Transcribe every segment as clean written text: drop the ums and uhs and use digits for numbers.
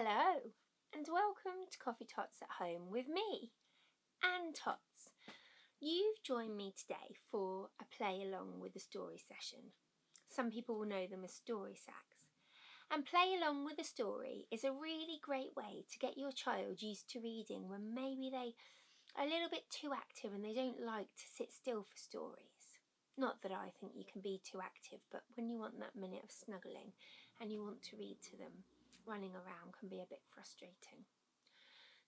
Hello and welcome to Coffee Tots at Home with me, Ann Tots. You've joined me today for a play along with a story session. Some people will know them as story sacks. And play along with a story is a really great way to get your child used to reading when maybe they are a little bit too active and they don't like to sit still for stories. Not that I think you can be too active, but when you want that minute of snuggling and you want to read to them, running around can be a bit frustrating.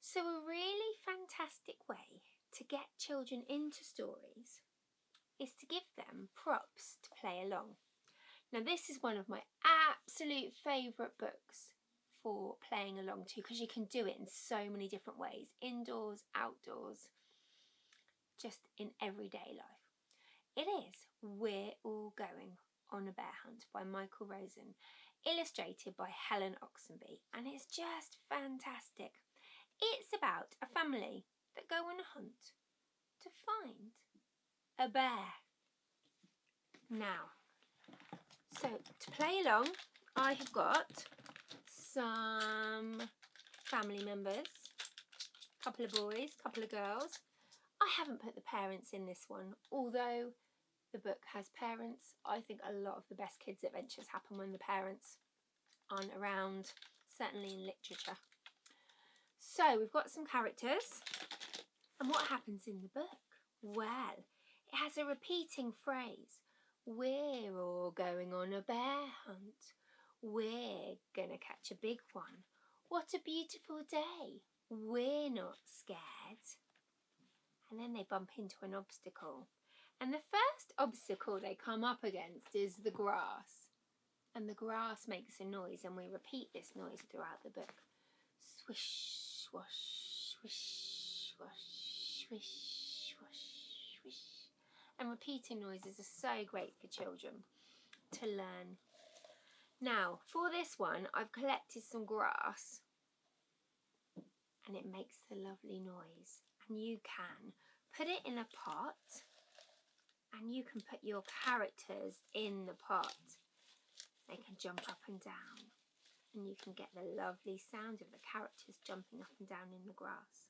So a really fantastic way to get children into stories is to give them props to play along. Now this is one of my absolute favourite books for playing along to because you can do it in so many different ways, indoors, outdoors, just in everyday life. It is We're All Going on a Bear Hunt by Michael Rosen, illustrated by Helen Oxenby, and it's just fantastic. It's about a family that go on a hunt to find a bear. Now, so to play along, I have got some family members, a couple of boys, a couple of girls. I haven't put the parents in this one, although the book has parents. I think a lot of the best kids' adventures happen when the parents aren't around, certainly in literature. So we've got some characters, and what happens in the book? Well, it has a repeating phrase. We're all going on a bear hunt. We're gonna catch a big one. What a beautiful day. We're not scared. And then they bump into an obstacle. And the first obstacle they come up against is the grass. And the grass makes a noise, and we repeat this noise throughout the book. Swish, swash, swish, swash, swish, swash, swish. And repeating noises are so great for children to learn. Now, for this one, I've collected some grass, and it makes the lovely noise. And you can put it in a pot, and you can put your characters in the pot. They can jump up and down, and you can get the lovely sound of the characters jumping up and down in the grass.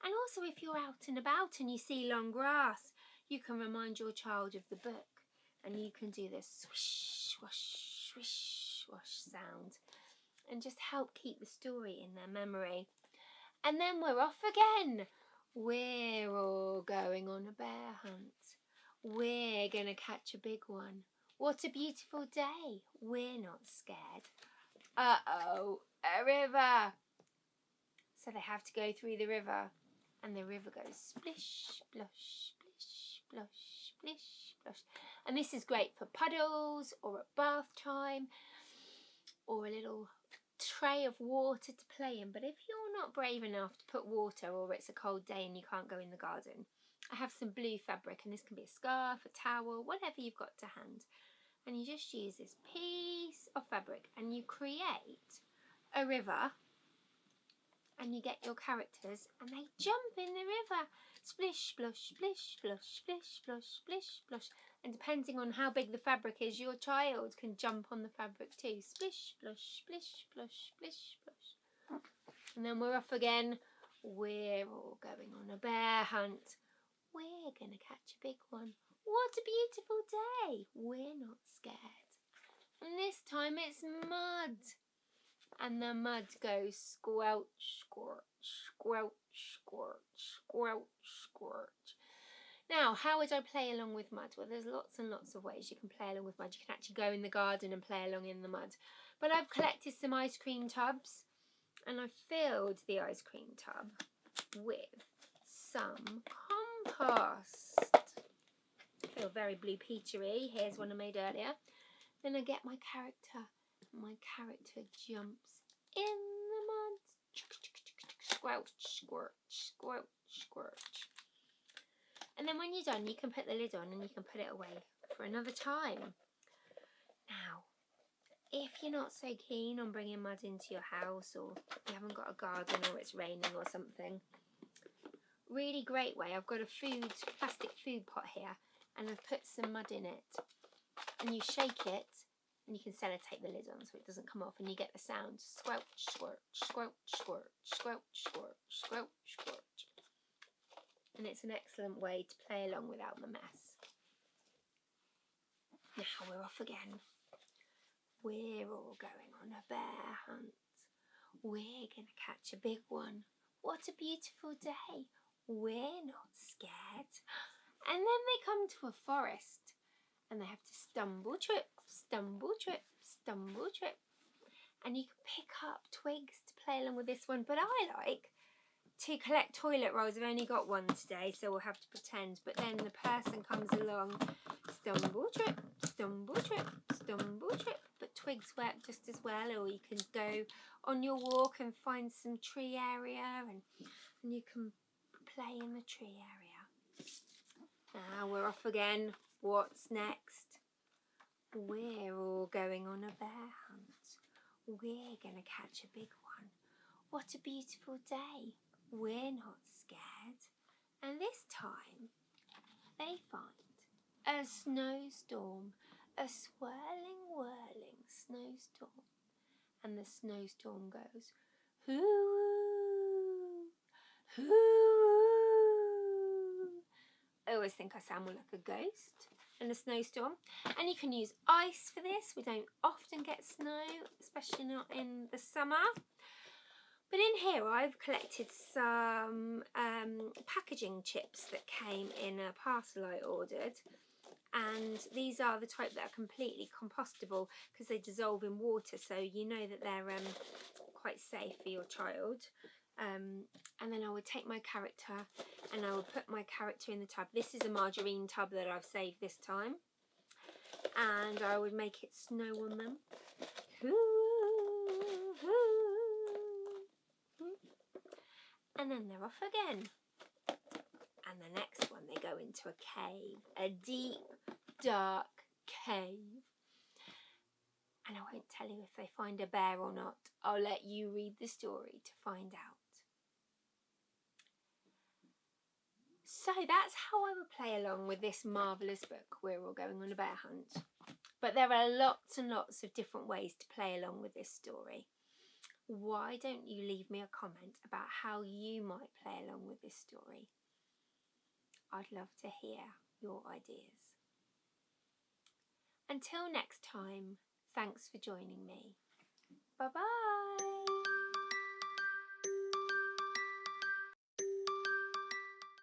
And also, if you're out and about and you see long grass, you can remind your child of the book, and you can do this swish, swash, swish, swash sound, and just help keep the story in their memory. And then we're off again. We're all going on a bear hunt. We're going to catch a big one. What a beautiful day. We're not scared. Uh-oh, a river. So they have to go through the river. And the river goes splish, splosh, splish, splosh, splish, splosh. And this is great for puddles or at bath time or a little tray of water to play in. But if you're not brave enough to put water, or it's a cold day and you can't go in the garden, I have some blue fabric, and this can be a scarf, a towel, whatever you've got to hand. And you just use this piece of fabric and you create a river, and you get your characters and they jump in the river. Splish, splosh, splish, splosh, splish, splosh, splish, splosh. And depending on how big the fabric is, your child can jump on the fabric too. Splish, splosh, splish, splosh, splish, splosh. And then we're off again. We're all going on a bear hunt. We're going to catch a big one. What a beautiful day. We're not scared. And this time it's mud. And the mud goes squelch, squelch, squelch, squelch, squelch, squelch. Now, how would I play along with mud? Well, there's lots and lots of ways you can play along with mud. You can actually go in the garden and play along in the mud. But I've collected some ice cream tubs, and I've filled the ice cream tub with some compost. I feel very blue peachery. Here's one I made earlier. Then I get my character. My character jumps in the mud. Squelch, squelch, squelch, squelch. And then when you're done, you can put the lid on and you can put it away for another time. Now, if you're not so keen on bringing mud into your house, or you haven't got a garden, or it's raining or something, really great way. I've got a plastic food pot here, and I've put some mud in it. And you shake it, And you can sellotape the lid on so it doesn't come off, and you get the sound squelch, squelch, squelch, squelch, squelch, squelch, squelch, squelch. And it's an excellent way to play along without the mess. Now we're off again. We're all going on a bear hunt. We're going to catch a big one. What a beautiful day. We're not scared. And then they come to a forest and they have to stumble, trip, stumble, trip, stumble, trip. And you can pick up twigs to play along with this one. But I like to collect toilet rolls. I've only got one today, so we'll have to pretend. But then the person comes along, stumble, trip, stumble, trip, stumble, trip. But twigs work just as well, or you can go on your walk and find some tree area and you can play in the tree area. Now we're off again. What's next? We're all going on a bear hunt. We're going to catch a big one. What a beautiful day. We're not scared. And this time they find a snowstorm, a swirling, whirling snowstorm. And the snowstorm goes, hoo, hoo. I always think I sound more like a ghost in a snowstorm. And you can use ice for this. We don't often get snow, especially not in the summer. But in here I've collected some packaging chips that came in a parcel I ordered. And these are the type that are completely compostable because they dissolve in water, so you know that they're quite safe for your child. And then I would take my character and I would put my character in the tub. This is a margarine tub that I've saved this time. And I would make it snow on them. And then they're off again. And the next one, they go into a cave, a deep, dark cave. And I won't tell you if they find a bear or not. I'll let you read the story to find out. So that's how I would play along with this marvellous book, We're All Going on a Bear Hunt. But there are lots and lots of different ways to play along with this story. Why don't you leave me a comment about how you might play along with this story? I'd love to hear your ideas. Until next time, thanks for joining me. Bye-bye.